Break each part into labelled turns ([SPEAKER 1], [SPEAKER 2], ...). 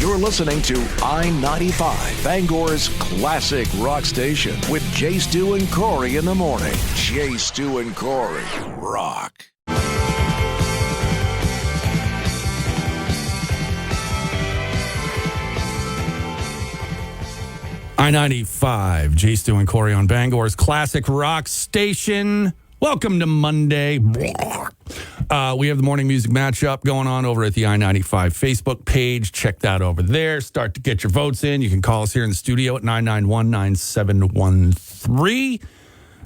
[SPEAKER 1] You're listening to I-95, Bangor's classic rock station with Jay Stu and Corey in the morning. Jay Stu and Corey rock.
[SPEAKER 2] I-95, Jay Stu and Corey on Bangor's classic rock station. Welcome to Monday. We have the morning music matchup going on over at the I-95 Facebook page. Check that over there. Start to get your votes in. You can call us here in the studio at 991-9713. In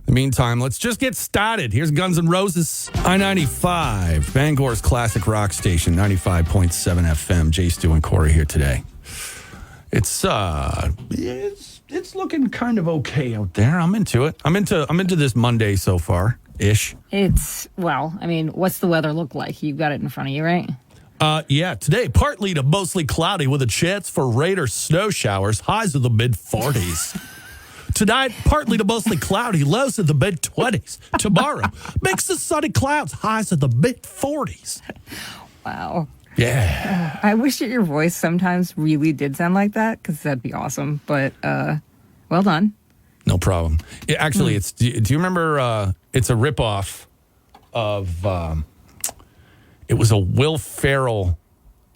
[SPEAKER 2] the meantime, let's just get started. Here's Guns N' Roses. I-95, Bangor's classic rock station, 95.7 FM. Jay Stu and Corey here today. It's looking kind of okay out there. I'm into it. I'm into this Monday so far ish.
[SPEAKER 3] What's the weather look like? You've got it in front of you, right?
[SPEAKER 2] Yeah, today partly to mostly cloudy with a chance for rain or snow showers, highs of the mid 40s. Tonight, partly to mostly cloudy, lows in the mid 20s. Tomorrow, mix of sunny clouds, highs of the mid 40s.
[SPEAKER 3] Wow.
[SPEAKER 2] Yeah.
[SPEAKER 3] I wish that your voice sometimes really did sound like that, because that'd be awesome. But well done.
[SPEAKER 2] No problem. Actually, it's. Do you remember? It's a ripoff of. It was a Will Ferrell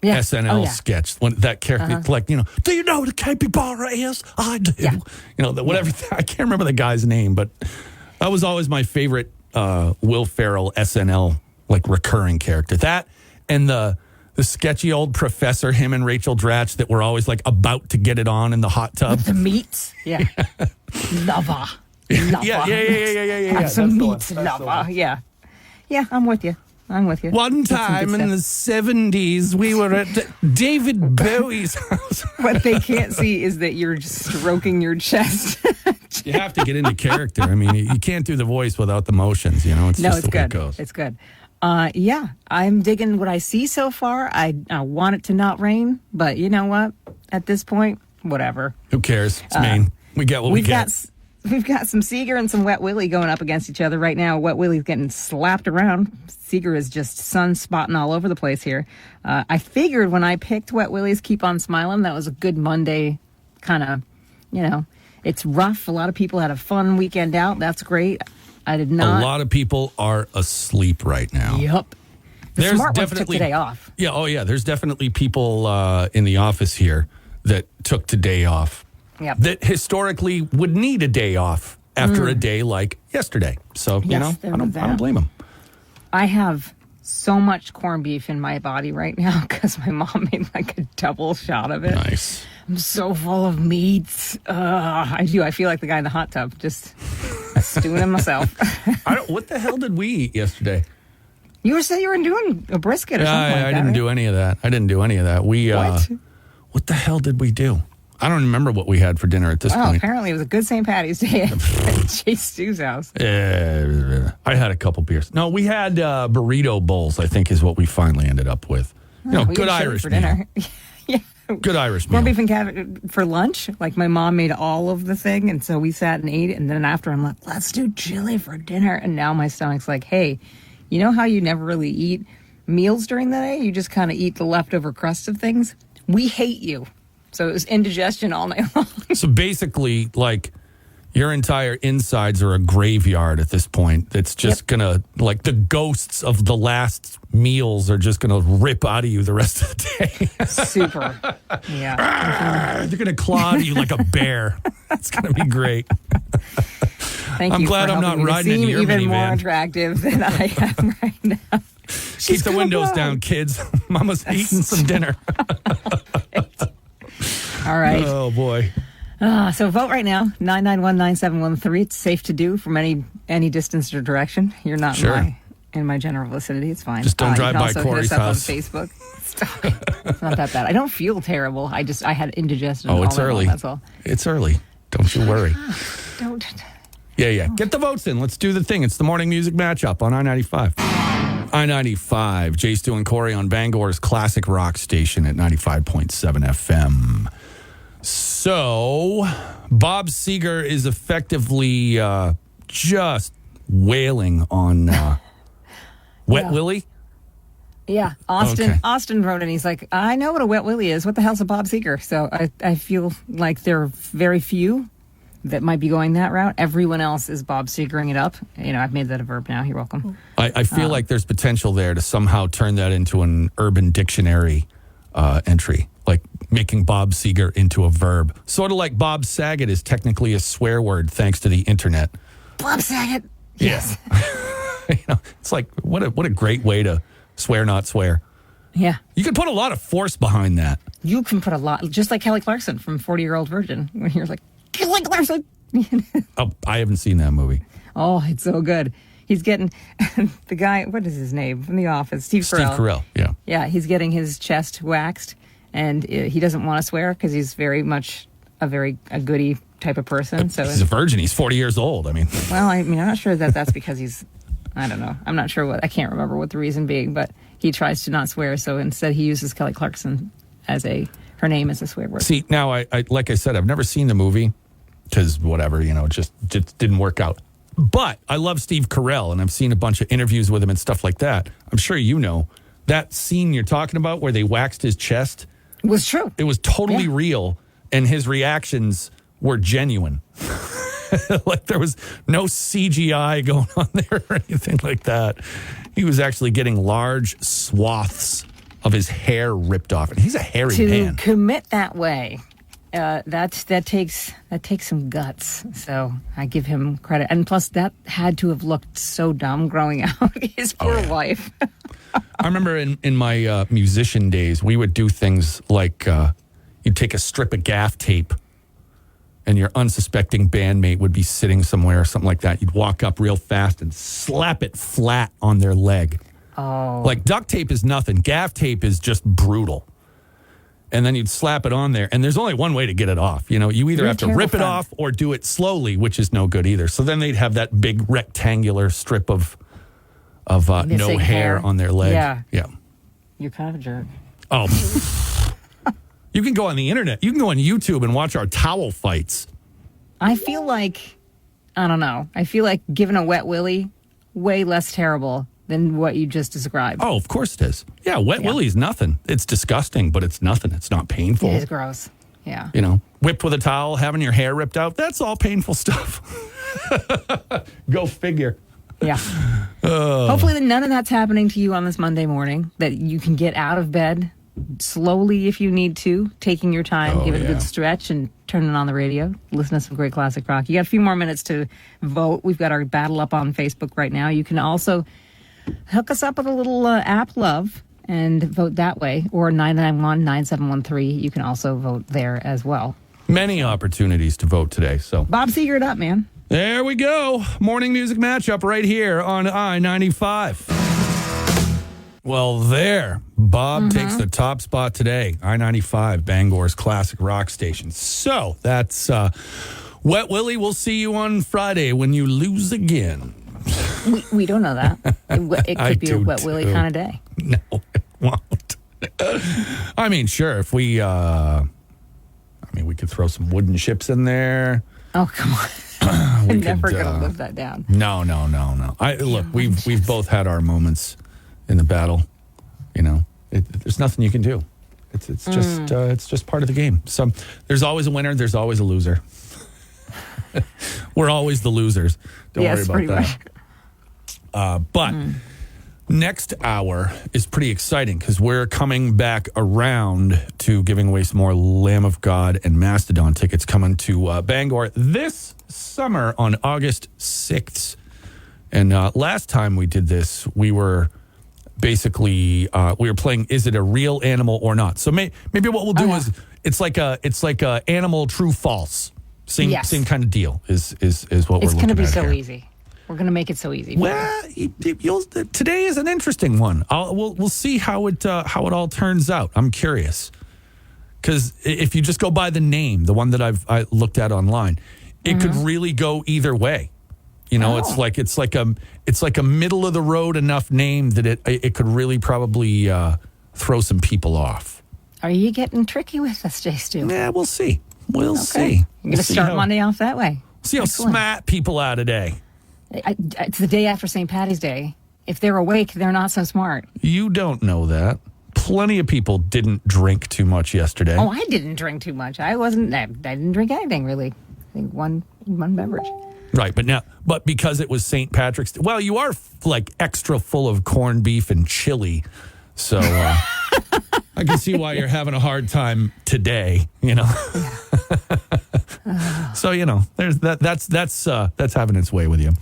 [SPEAKER 2] SNL sketch. When that character, do you know what a capybara is? I do. Yeah. Whatever. I can't remember the guy's name, but that was always my favorite Will Ferrell SNL recurring character. That and the sketchy old professor, him and Rachel Dratch, that were always about to get it on in the hot tub.
[SPEAKER 3] With the meat? Yeah. Lover.
[SPEAKER 2] Yeah.
[SPEAKER 3] Have some meat, lover. Yeah. Yeah, I'm with you.
[SPEAKER 2] One time in the 70s, we were at David Bowie's house.
[SPEAKER 3] What they can't see is that you're just stroking your chest.
[SPEAKER 2] You have to get into character. I mean, you can't do the voice without the motions, It's just the way it goes.
[SPEAKER 3] It's good. I'm digging what I see so far. I want it to not rain, but you know what? At this point, whatever.
[SPEAKER 2] Who cares? It's Maine. We get what we get.
[SPEAKER 3] We've got some Seeger and some Wet Willie going up against each other right now. Wet Willie's getting slapped around. Seeger is just sun-spotting all over the place here. I figured when I picked Wet Willie's Keep On Smiling, that was a good Monday kind of, it's rough. A lot of people had a fun weekend out. That's great. I did not.
[SPEAKER 2] A lot of people are asleep right now.
[SPEAKER 3] Yep. The smart ones took today off.
[SPEAKER 2] Yeah. Oh, yeah. There's definitely people in the office here that took today off.
[SPEAKER 3] Yep.
[SPEAKER 2] That historically would need a day off after a day like yesterday. So, I don't blame them.
[SPEAKER 3] I have so much corned beef in my body right now because my mom made a double shot of it.
[SPEAKER 2] Nice.
[SPEAKER 3] I'm so full of meats. I do. I feel like the guy in the hot tub, just stewing in myself.
[SPEAKER 2] What the hell did we eat yesterday?
[SPEAKER 3] You said you were doing a brisket or something like that.
[SPEAKER 2] I didn't do any of that. We what the hell did we do? I don't remember what we had for dinner at this point.
[SPEAKER 3] Apparently it was a good St. Patty's Day at Jay Stu's house.
[SPEAKER 2] I had a couple beers. No, we had burrito bowls, I think is what we finally ended up with. Good Irish
[SPEAKER 3] for dinner. Yeah.
[SPEAKER 2] Good Irish meal.
[SPEAKER 3] Corned beef and cabbage for lunch. My mom made all of the thing, and so we sat and ate. And then after, I'm like, let's do chili for dinner. And now my stomach's like, hey, you know how you never really eat meals during the day? You just kind of eat the leftover crust of things? We hate you. So it was indigestion all night long.
[SPEAKER 2] So basically, your entire insides are a graveyard at this point. It's just gonna, the ghosts of the last meals are just gonna rip out of you the rest of the day.
[SPEAKER 3] Super. Yeah.
[SPEAKER 2] They're gonna claw at you like a bear. It's gonna be great.
[SPEAKER 3] Thank you.
[SPEAKER 2] I'm glad I'm not riding in your
[SPEAKER 3] even
[SPEAKER 2] minivan.
[SPEAKER 3] More attractive than I am right now.
[SPEAKER 2] Keep the windows down, kids. Mama's eating some dinner.
[SPEAKER 3] All right.
[SPEAKER 2] Oh, boy.
[SPEAKER 3] So vote right now, 991-9713. It's safe to do from any distance or direction. You're not in my general vicinity. It's fine.
[SPEAKER 2] Just don't drive by Corey's house.
[SPEAKER 3] On Facebook. It's not that bad. I don't feel terrible. I had indigestion.
[SPEAKER 2] Oh, it's early.
[SPEAKER 3] That's all.
[SPEAKER 2] It's early. Don't you worry.
[SPEAKER 3] Don't.
[SPEAKER 2] Yeah. Get the votes in. Let's do the thing. It's the morning music matchup on I-95. I-95, Jay Stu and Corey on Bangor's classic rock station at 95.7 FM. So, Bob Seger is effectively just wailing on Wet Willie.
[SPEAKER 3] Yeah, Austin.
[SPEAKER 2] Okay.
[SPEAKER 3] Austin wrote it. He's like, I know what a wet willy is. What the hell's a Bob Seger? So I feel like there are very few that might be going that route. Everyone else is Bob Segering it up. I've made that a verb now. You're welcome.
[SPEAKER 2] I feel like there's potential there to somehow turn that into an Urban Dictionary entry, like making Bob Seger into a verb. Sort of like Bob Saget is technically a swear word thanks to the internet.
[SPEAKER 3] Bob Saget. Yes.
[SPEAKER 2] Yeah. It's like, what a great way to swear, not swear.
[SPEAKER 3] Yeah.
[SPEAKER 2] You can put a lot of force behind that.
[SPEAKER 3] You can put a lot, just like Kelly Clarkson from 40-Year-Old Virgin, when you're like, Kelly Clarkson.
[SPEAKER 2] Oh, I haven't seen that movie.
[SPEAKER 3] Oh, it's so good. He's getting the guy, what is his name from The Office? Steve Carell.
[SPEAKER 2] Yeah.
[SPEAKER 3] Yeah, he's getting his chest waxed, and he doesn't want to swear because he's very much a goody type of person. So
[SPEAKER 2] he's a virgin. He's 40 years old. I mean,
[SPEAKER 3] I'm not sure that's because he's, I don't know. I'm not sure I can't remember what the reason being, but he tries to not swear. So instead he uses Kelly Clarkson her name as a swear word.
[SPEAKER 2] See, now I like I said, I've never seen the movie because whatever, it just didn't work out. But I love Steve Carell, and I've seen a bunch of interviews with him and stuff like that. I'm sure that scene you're talking about where they waxed his chest
[SPEAKER 3] was true.
[SPEAKER 2] It was totally real, and his reactions were genuine. Like there was no CGI going on there or anything like that. He was actually getting large swaths of his hair ripped off, and he's a hairy man.
[SPEAKER 3] To commit that way, that takes some guts. So I give him credit, and plus that had to have looked so dumb growing out. His poor wife.
[SPEAKER 2] I remember in my musician days, we would do things like you'd take a strip of gaff tape, and your unsuspecting bandmate would be sitting somewhere or something like that. You'd walk up real fast and slap it flat on their leg.
[SPEAKER 3] Oh.
[SPEAKER 2] Like duct tape is nothing. Gaff tape is just brutal. And then you'd slap it on there. And there's only one way to get it off. You either have to rip it off or do it slowly, which is no good either. So then they'd have that big rectangular strip of no hair on their leg.
[SPEAKER 3] Yeah. You're kind of a jerk.
[SPEAKER 2] Oh. You can go on the internet. You can go on YouTube and watch our towel fights.
[SPEAKER 3] I feel like, I don't know. I feel like giving a wet willy way less terrible than what you just described.
[SPEAKER 2] Oh, of course it is. Yeah, wet willy's nothing. It's disgusting, but it's nothing. It's not painful.
[SPEAKER 3] It is gross. Yeah.
[SPEAKER 2] Whipped with a towel, having your hair ripped out. That's all painful stuff. Go figure.
[SPEAKER 3] Yeah. Hopefully none of that's happening to you on this Monday morning, that you can get out of bed slowly if you need to, taking your time, give it a good stretch and turning on the radio, listen to some great classic rock. You got a few more minutes to vote. We've got our battle up on Facebook right now. You can also hook us up with a little app love and vote that way, or 991-9713. You can also vote there as well.
[SPEAKER 2] Many opportunities to vote today. So
[SPEAKER 3] Bob Seger it up, man.
[SPEAKER 2] There we go. Morning music matchup right here on I-95. Well, there. Bob takes the top spot today. I-95, Bangor's classic rock station. So that's Wet Willie. We'll see you on Friday when you lose again.
[SPEAKER 3] We don't know that. It could be a Wet Willie kind of day.
[SPEAKER 2] No, it won't. I mean, sure. If we, we could throw some wooden ships in there.
[SPEAKER 3] Oh, come on. I'm never going to live that down.
[SPEAKER 2] No. Look, we've both had our moments in the battle. There's nothing you can do. It's just part of the game. So there's always a winner. There's always a loser. We're always the losers. Don't worry about that. But next hour is pretty exciting because we're coming back around to giving away some more Lamb of God and Mastodon tickets coming to Bangor this summer on August 6th. And last time we did this, we were basically we were playing Is It a Real Animal or Not? So maybe what we'll do is it's like a animal true false. Same kind of deal is what we're looking at.
[SPEAKER 3] It's going to be so
[SPEAKER 2] here.
[SPEAKER 3] easy. We're going to make it so easy.
[SPEAKER 2] Well, today is an interesting one. We'll see how it all turns out. I'm curious because if you just go by the name, the one that I looked at online, it could really go either way. It's like a middle of the road enough name that it could really probably throw some people off.
[SPEAKER 3] Are you getting tricky with us, Jay Stu?
[SPEAKER 2] Yeah, we'll see. We'll see.
[SPEAKER 3] You're going to start Monday off that way.
[SPEAKER 2] See how smart people are today.
[SPEAKER 3] It's the day after St. Paddy's Day. if they're awake, they're not so smart.
[SPEAKER 2] You don't know that. Plenty of people didn't drink too much yesterday.
[SPEAKER 3] Oh, I didn't drink too much. I didn't drink anything, really. I think one beverage.
[SPEAKER 2] Right, but because it was St. Patrick's Day, well, you are like extra full of corned beef and chili, so I can see why you're having a hard time today. So there's that's having its way with you.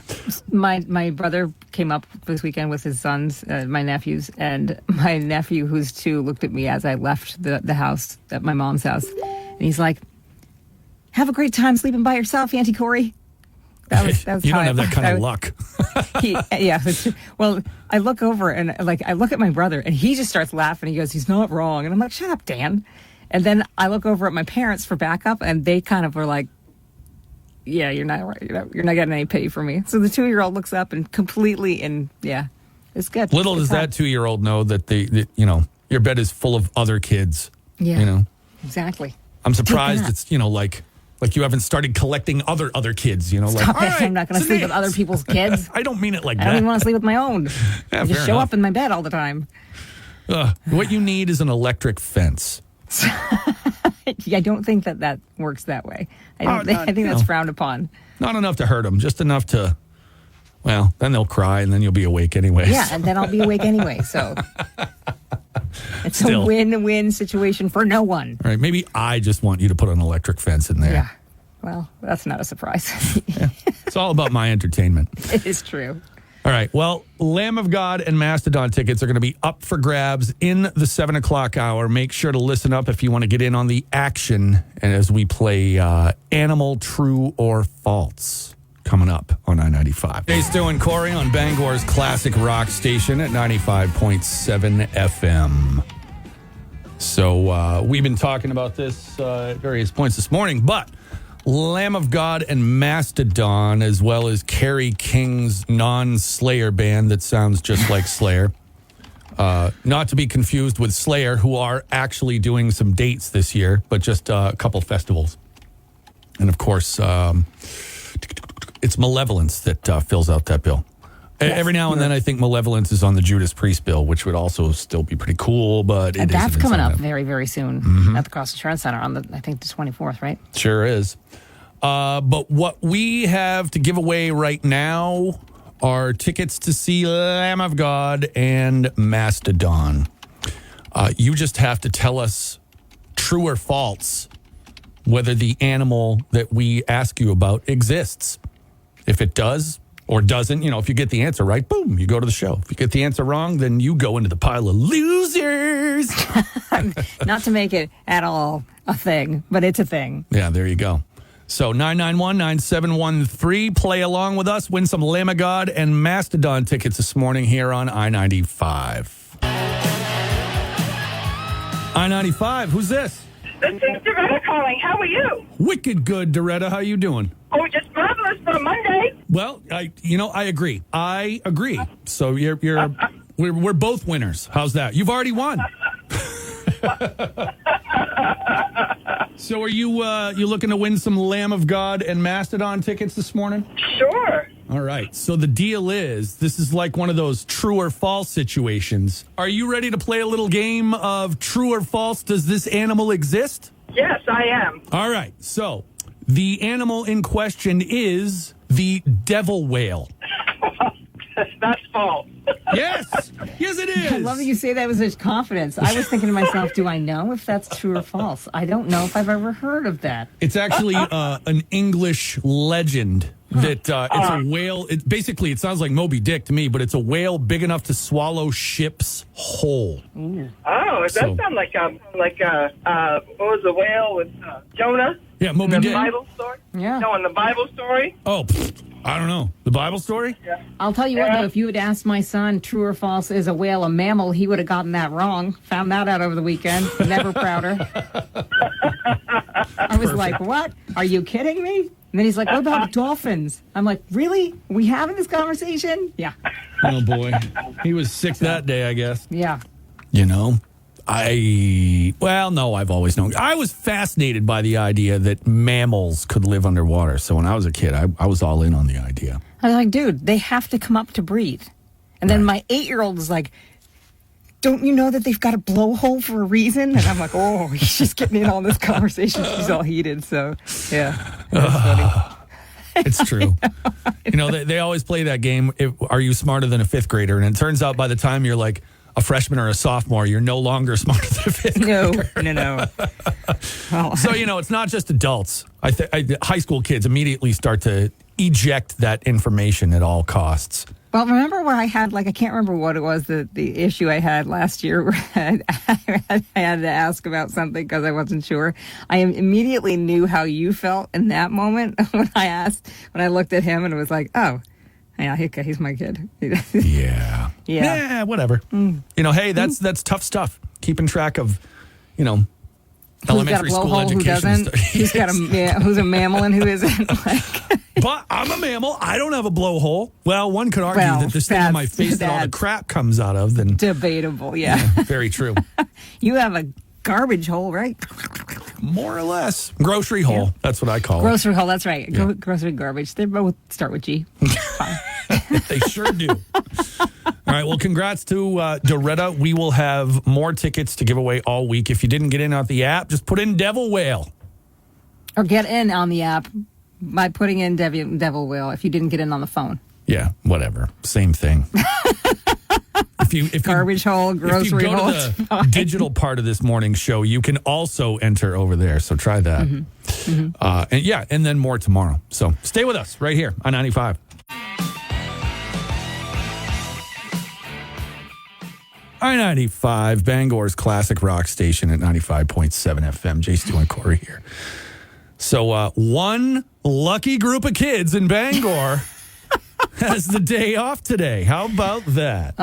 [SPEAKER 3] My brother came up this weekend with his sons, my nephews, and my nephew, who's 2, looked at me as I left the house, at my mom's house, and he's like, "Have a great time sleeping by yourself, Auntie Corey." That was
[SPEAKER 2] you don't have that kind of luck. Well,
[SPEAKER 3] I look over and I look at my brother and he just starts laughing. He goes, "He's not wrong." And I'm like, "Shut up, Dan." And then I look over at my parents for backup and they kind of were like, "Yeah, you're not right. You're not getting any pity for me." So the 2-year-old looks up and it's good.
[SPEAKER 2] Little does that 2-year-old know that your bed is full of other kids.
[SPEAKER 3] Yeah, exactly.
[SPEAKER 2] I'm surprised it's like you haven't started collecting other kids,
[SPEAKER 3] Stop
[SPEAKER 2] like,
[SPEAKER 3] it. I'm not going to sleep with other people's kids.
[SPEAKER 2] I don't mean it like
[SPEAKER 3] I
[SPEAKER 2] that.
[SPEAKER 3] don't even want to sleep with my own.
[SPEAKER 2] Yeah,
[SPEAKER 3] I just show up in my bed all the time.
[SPEAKER 2] What you need is an electric fence.
[SPEAKER 3] I don't think that works that way. I think that's frowned upon.
[SPEAKER 2] Not enough to hurt them, just enough to, well, then they'll cry and then you'll be awake anyway.
[SPEAKER 3] Yeah, and then I'll be awake anyway, so. It's a win-win situation for no one.
[SPEAKER 2] All right, maybe I just want you to put an electric fence in there.
[SPEAKER 3] Yeah, well, that's not a surprise.
[SPEAKER 2] Yeah. It's all about my entertainment.
[SPEAKER 3] It is true.
[SPEAKER 2] All right, well, Lamb of God and Mastodon tickets are going to be up for grabs in the 7 o'clock hour. Make sure to listen up if you want to get in on the action and as we play Animal True or False. Coming up on I-95. Hey, Stu and Corey on Bangor's classic rock station at 95.7 FM. So we've been talking about this at various points this morning, but Lamb of God and Mastodon, as well as Kerry King's non-Slayer band that sounds just like Slayer. Not to be confused with Slayer, who are actually doing some dates this year, but just a couple festivals. And of course, it's Malevolence that fills out that bill. Yes. Every now and then, I think Malevolence is on the Judas Priest bill, which would also still be pretty cool, but
[SPEAKER 3] and that's coming up very, very soon at the Cross Insurance Center on I think the 24th, right?
[SPEAKER 2] Sure is. But what we have to give away right now are tickets to see Lamb of God and Mastodon. You just have to tell us true or false whether the animal that we ask you about exists. If it does or doesn't, if you get the answer right, boom, you go to the show. If you get the answer wrong, then you go into the pile of losers.
[SPEAKER 3] Not to make it at all a thing, but it's a thing.
[SPEAKER 2] Yeah, there you go. So 991-9713, play along with us, win some Lamb of God and Mastodon tickets this morning here on I-95. I-95, who's this?
[SPEAKER 4] This is Doretta calling. How are you?
[SPEAKER 2] Wicked good, Doretta. How you doing?
[SPEAKER 4] Oh, just marvelous for a Monday.
[SPEAKER 2] Well, I agree. I agree. So we're both winners. How's that? You've already won. So are you looking to win some Lamb of God and Mastodon tickets this morning?
[SPEAKER 4] Sure.
[SPEAKER 2] All right. So the deal is, this is like one of those true or false situations. Are you ready to play a little game of true or false? Does this animal exist?
[SPEAKER 4] Yes, I am.
[SPEAKER 2] All right. So the animal in question is the devil whale.
[SPEAKER 4] That's false.
[SPEAKER 2] Yes. Yes, it is.
[SPEAKER 3] I love that you say that with such confidence. I was thinking to myself, do I know if that's true or false? I don't know if I've ever heard of that.
[SPEAKER 2] It's actually an English legend that it's a whale. It sounds like Moby Dick to me, but it's a whale big enough to swallow ships whole.
[SPEAKER 4] Ooh. Oh, it does sound like what was the whale with Jonah?
[SPEAKER 2] Yeah, Moby
[SPEAKER 4] in the
[SPEAKER 2] Dick.
[SPEAKER 4] Bible story?
[SPEAKER 3] Yeah.
[SPEAKER 4] No, in the Bible story?
[SPEAKER 2] Oh, I don't know. The Bible story?
[SPEAKER 4] Yeah.
[SPEAKER 3] I'll tell you what, though, if you had asked my son, true or false, is a whale a mammal, he would have gotten that wrong. Found that out over the weekend. Never prouder. I was like, what? Are you kidding me? And then he's like, what about dolphins? I'm like, really? Are we having this conversation? Yeah.
[SPEAKER 2] Oh, boy. He was sick that day, I guess.
[SPEAKER 3] Yeah.
[SPEAKER 2] I've always known. I was fascinated by the idea that mammals could live underwater. So when I was a kid, I was all in on the idea.
[SPEAKER 3] I was like, dude, they have to come up to breathe. And then my 8-year-old was like, don't you know that they've got a blowhole for a reason? And I'm like, oh, he's just getting in on this conversation. She's all heated. So, yeah, that's funny.
[SPEAKER 2] It's true. They always play that game, are you smarter than a fifth grader? And it turns out by the time you're like a freshman or a sophomore, you're no longer smarter than a fifth grader.
[SPEAKER 3] No. Well,
[SPEAKER 2] so, it's not just adults. High school kids immediately start to eject that information at all costs.
[SPEAKER 3] Well, remember where I had, I can't remember what it was, the issue I had last year where I had to ask about something because I wasn't sure. I immediately knew how you felt in that moment when I looked at him and it was like, oh, yeah, he's my kid.
[SPEAKER 2] Yeah.
[SPEAKER 3] Yeah.
[SPEAKER 2] Whatever. Hey, that's tough stuff. Keeping track of, elementary school education.
[SPEAKER 3] Who doesn't? Who's got who's a mammal and who isn't?
[SPEAKER 2] But I'm a mammal. I don't have a blowhole. Well, one could argue that this thing on my face that all the crap comes out of. Then
[SPEAKER 3] debatable, yeah.
[SPEAKER 2] Very true.
[SPEAKER 3] You have a garbage hole, right?
[SPEAKER 2] More or less. Grocery hole. Yeah. That's what I call it.
[SPEAKER 3] Grocery hole, that's right. Yeah. Grocery garbage. They both start with G. Fine.
[SPEAKER 2] They sure do. All right. Well, congrats to Doretta. We will have more tickets to give away all week. If you didn't get in on the app, just put in Devil Whale.
[SPEAKER 3] Or get in on the app by putting in Devil Whale if you didn't get in on the phone.
[SPEAKER 2] Yeah, whatever. Same thing. If
[SPEAKER 3] garbage hole, grocery hole.
[SPEAKER 2] If you go to the digital part of this morning show, you can also enter over there. So try that. And then more tomorrow. So stay with us right here on 95. I-95, Bangor's classic rock station at 95.7 FM. Jay, Stu, and Corey here. So one lucky group of kids in Bangor has the day off today. How about that?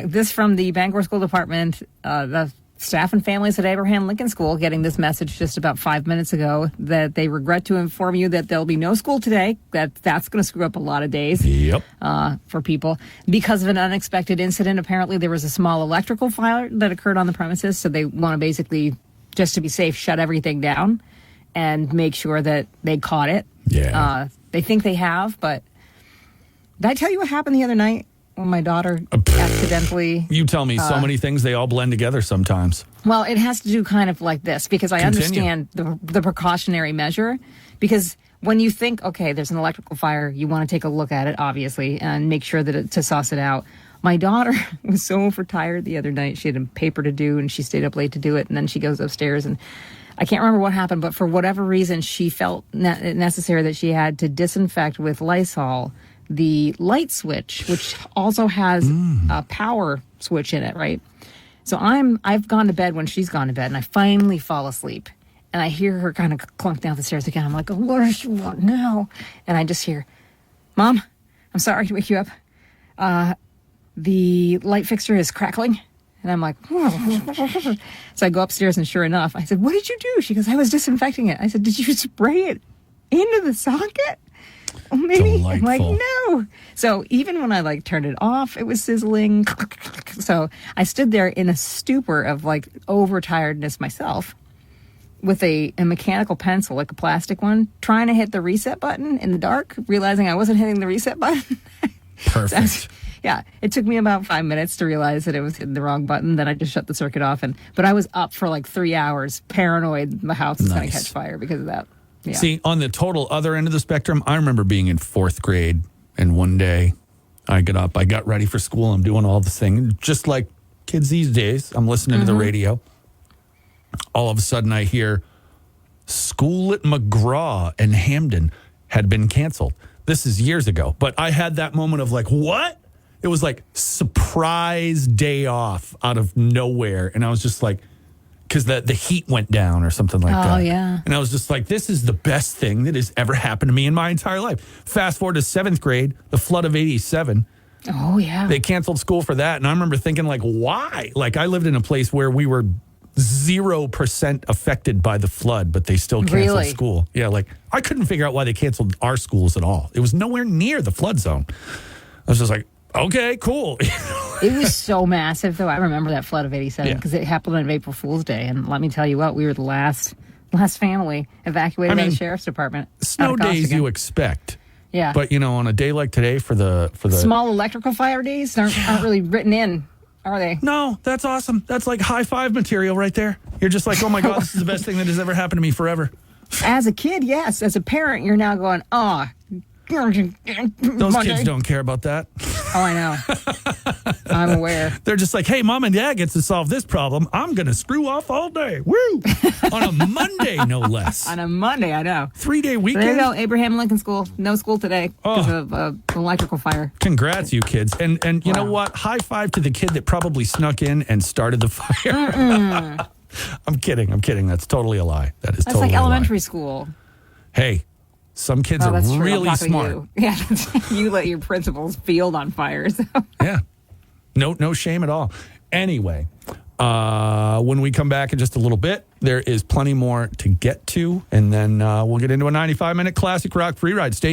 [SPEAKER 3] This from the Bangor School Department. The staff and families at Abraham Lincoln School getting this message just about 5 minutes ago that they regret to inform you that there'll be no school today. That's going to screw up a lot of days.
[SPEAKER 2] Yep.
[SPEAKER 3] For people. Because of an unexpected incident, apparently there was a small electrical fire that occurred on the premises, so they want to basically, just to be safe, shut everything down and make sure that they caught it.
[SPEAKER 2] Yeah.
[SPEAKER 3] They think they have, but did I tell you what happened the other night when my daughter accidentally...
[SPEAKER 2] You tell me so many things, they all blend together sometimes.
[SPEAKER 3] Well, it has to do kind of like this, because I understand the precautionary measure. Because when you think, okay, there's an electrical fire, you want to take a look at it, obviously, and make sure that to suss it out. My daughter was so overtired the other night. She had a paper to do, and she stayed up late to do it, and then she goes upstairs, and I can't remember what happened, but for whatever reason, she felt necessary that she had to disinfect with Lysol the light switch, which also has a power switch in it, right? So I've gone to bed when she's gone to bed, and I finally fall asleep, and I hear her kind of clunk down the stairs again. I'm like, oh, what does she want now? And I just hear, Mom, I'm sorry to wake you up. The light fixture is crackling. And I'm like, oh. So I go upstairs, and sure enough, I said, what did you do? She goes, I was disinfecting it. I said, did you spray it into the socket? Oh, maybe.
[SPEAKER 2] Delightful.
[SPEAKER 3] I'm like, no. So even when I turned it off, it was sizzling. So I stood there in a stupor of overtiredness myself with a mechanical pencil, like a plastic one, trying to hit the reset button in the dark, realizing I wasn't hitting the reset button.
[SPEAKER 2] Perfect.
[SPEAKER 3] Yeah, it took me about 5 minutes to realize that it was hitting the wrong button. Then I just shut the circuit off. But I was up for 3 hours, paranoid the house was going to catch fire because of that. Yeah.
[SPEAKER 2] See, on the total other end of the spectrum, I remember being in 4th grade, and one day I got up, I got ready for school, I'm doing all the things, just like kids these days. I'm listening to the radio. All of a sudden I hear school at McGraw and Hamden had been canceled. This is years ago, but I had that moment of what? It was surprise day off out of nowhere. And I was just because the heat went down or something like that.
[SPEAKER 3] Oh, yeah.
[SPEAKER 2] And I was just this is the best thing that has ever happened to me in my entire life. Fast forward to 7th grade, the flood of 87.
[SPEAKER 3] Oh, yeah.
[SPEAKER 2] They canceled school for that. And I remember thinking, why? I lived in a place where we were 0% affected by the flood, but they still canceled school. Yeah, I couldn't figure out why they canceled our schools at all. It was nowhere near the flood zone. I was just okay, cool.
[SPEAKER 3] It was so massive, though. I remember that flood of 87 because it happened on April Fool's Day. And let me tell you what, we were the last family evacuated by the sheriff's department.
[SPEAKER 2] Snow days you expect.
[SPEAKER 3] Yeah.
[SPEAKER 2] But, on a day like today for the
[SPEAKER 3] small electrical fire days aren't really written in, are they?
[SPEAKER 2] No, that's awesome. That's like high five material right there. You're just like, oh my God, this is the best thing that has ever happened to me forever.
[SPEAKER 3] As a kid, yes. As a parent, you're now going, oh.
[SPEAKER 2] Those kids don't care about that.
[SPEAKER 3] Oh, I know. I'm aware.
[SPEAKER 2] They're just like, hey, mom and dad gets to solve this problem. I'm going to screw off all day. Woo! On a Monday, no less.
[SPEAKER 3] On a Monday, I know.
[SPEAKER 2] 3-day weekend.
[SPEAKER 3] So there you go, Abraham Lincoln School. No school today because of electrical fire.
[SPEAKER 2] Congrats, you kids. And you know what? High five to the kid that probably snuck in and started the fire. I'm kidding. That's totally a lie. That's totally
[SPEAKER 3] like
[SPEAKER 2] a lie.
[SPEAKER 3] Elementary school.
[SPEAKER 2] Hey, some kids are really smart.
[SPEAKER 3] Yeah, you let your principal's field on fire. So.
[SPEAKER 2] Yeah. No shame at all. Anyway, when we come back in just a little bit, there is plenty more to get to. And then we'll get into a 95-minute classic rock free ride. Stay here.